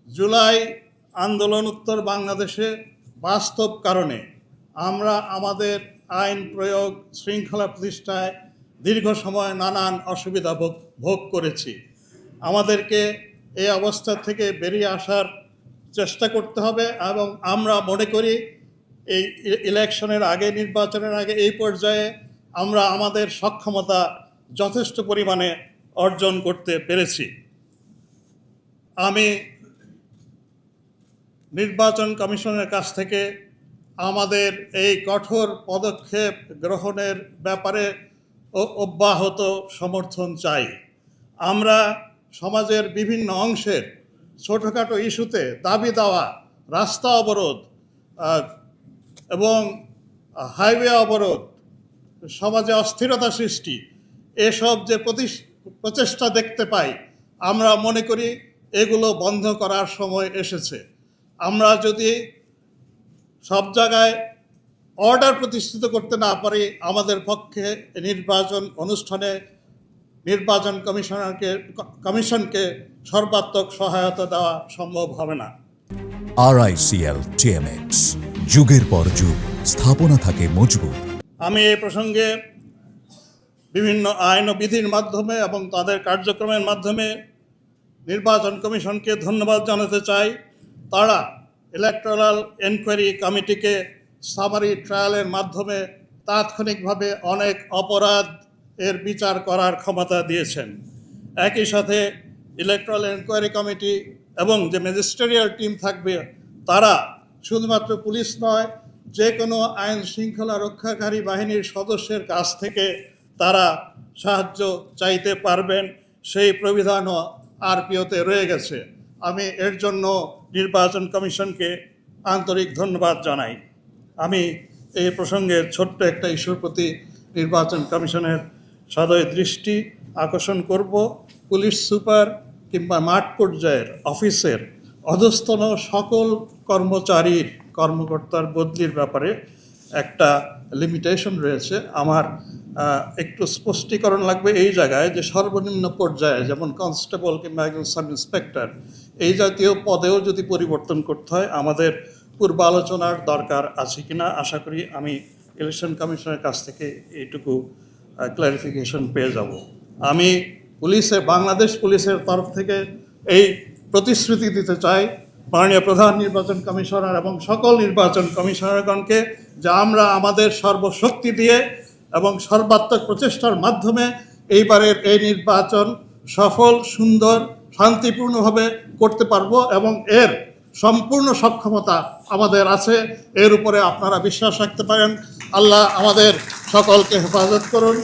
জুলাই আন্দোলন উত্তর বাংলাদেশে বাস্তব কারণে আমরা আমাদের আইন প্রয়োগ শৃঙ্খলা প্রতিষ্ঠায় দীর্ঘ সময় নানান অসুবিধা ভোগ করেছি। আমাদেরকে এই অবস্থা থেকে বেরিয়ে আসার চেষ্টা করতে হবে এবং আমরা মনে করি এই ইলেকশনের আগে, নির্বাচনের আগে এই পর্যায়ে আমরা আমাদের সক্ষমতা যথেষ্ট পরিমাণে অর্জন করতে পেরেছি। আমি নির্বাচন কমিশনের কাছ থেকে আমাদের এই কঠোর পদক্ষেপ গ্রহণের ব্যাপারে অব্যাহত সমর্থন চাই। আমরা সমাজের বিভিন্ন অংশের ছোটোখাটো ইস্যুতে দাবি দেওয়া, রাস্তা অবরোধ এবং হাইওয়ে অবরোধ, সমাজে অস্থিরতা সৃষ্টি, এসব যে প্রচেষ্টা দেখতে পাই, আমরা মনে করি এগুলো বন্ধ করার সময় এসেছে। আমরা যদি সব জায়গায় অর্ডার প্রতিষ্ঠিত করতে না পারি, আমাদের পক্ষে নির্বাচন অনুষ্ঠানে নির্বাচন কমিশনকে সর্বাত্মক সহায়তা দেওয়া সম্ভব হবে না। RICL TMX, যুগের পর যুগ স্থাপনা থাকে মজবুত। আমি এই প্রসঙ্গে বিভিন্ন আইন ও বিধির মাধ্যমে এবং তাদের কার্যক্রমের মাধ্যমে নির্বাচন কমিশনকে ধন্যবাদ জানাতে চাই। তারা ইলেকটোরাল এনকোয়ারি কমিটিকে সামারি ট্রায়ালের মাধ্যমে তাৎক্ষণিকভাবে অনেক অপরাধ এর বিচার করার ক্ষমতা দিয়েছেন। একই সাথে ইলেকটোরাল এনকোয়ারি কমিটি এবং যে ম্যাজিস্ট্রেরিয়াল টিম থাকবে, তারা শুধুমাত্র পুলিশ নয়, যে কোনো আইন শৃঙ্খলা রক্ষাকারী বাহিনীর সদস্যের কাছ থেকে তারা সাহায্য চাইতে পারবেন। সেই প্রবিধানও আরপিওতে রয়ে গেছে। আমি এর জন্য নির্বাচন কমিশনকে আন্তরিক ধন্যবাদ জানাই। আমি এই প্রসঙ্গে ছোট্ট একটা ইস্যুর প্রতি নির্বাচন কমিশনের সদয় দৃষ্টি আকর্ষণ করব। পুলিশ সুপার কিংবা মাঠ পর্যায়ের অফিসের অধস্তন সকল কর্মকর্তার বদলির ব্যাপারে একটা লিমিটেশন রয়েছে। আমার একটু স্পষ্টীকরণ লাগবে এই জায়গায়, যে সর্বনিম্ন পর্যায়ে যেমন কনস্টেবল কিংবা একজন সাব ইন্সপেক্টর, এই জাতীয় পদেও যদি পরিবর্তন করতে হয়, আমাদের পূর্ব আলোচনার দরকার আছে কিনা আশা করি আমি ইলেকশন কমিশনের কাছ থেকে এইটুকু ক্লারিফিকেশন পেয়ে যাব। আমি বাংলাদেশ পুলিশের তরফ থেকে এই প্রতিশ্রুতি দিতে চাই মাননীয় প্রধান নির্বাচন কমিশনার এবং সকল নির্বাচন কমিশনারগণকে, যে আমরা আমাদের সর্বশক্তি দিয়ে এবং সর্বাত্মক প্রচেষ্টার মাধ্যমে এইবারের এই নির্বাচন সফল, সুন্দর, শান্তিপূর্ণভাবে করতে পারবো এবং এর সম্পূর্ণ সক্ষমতা আমাদের আছে। এর উপরে আপনারা বিশ্বাস রাখতে পারেন। আল্লাহ আমাদের সকলকে হেফাজত করুন।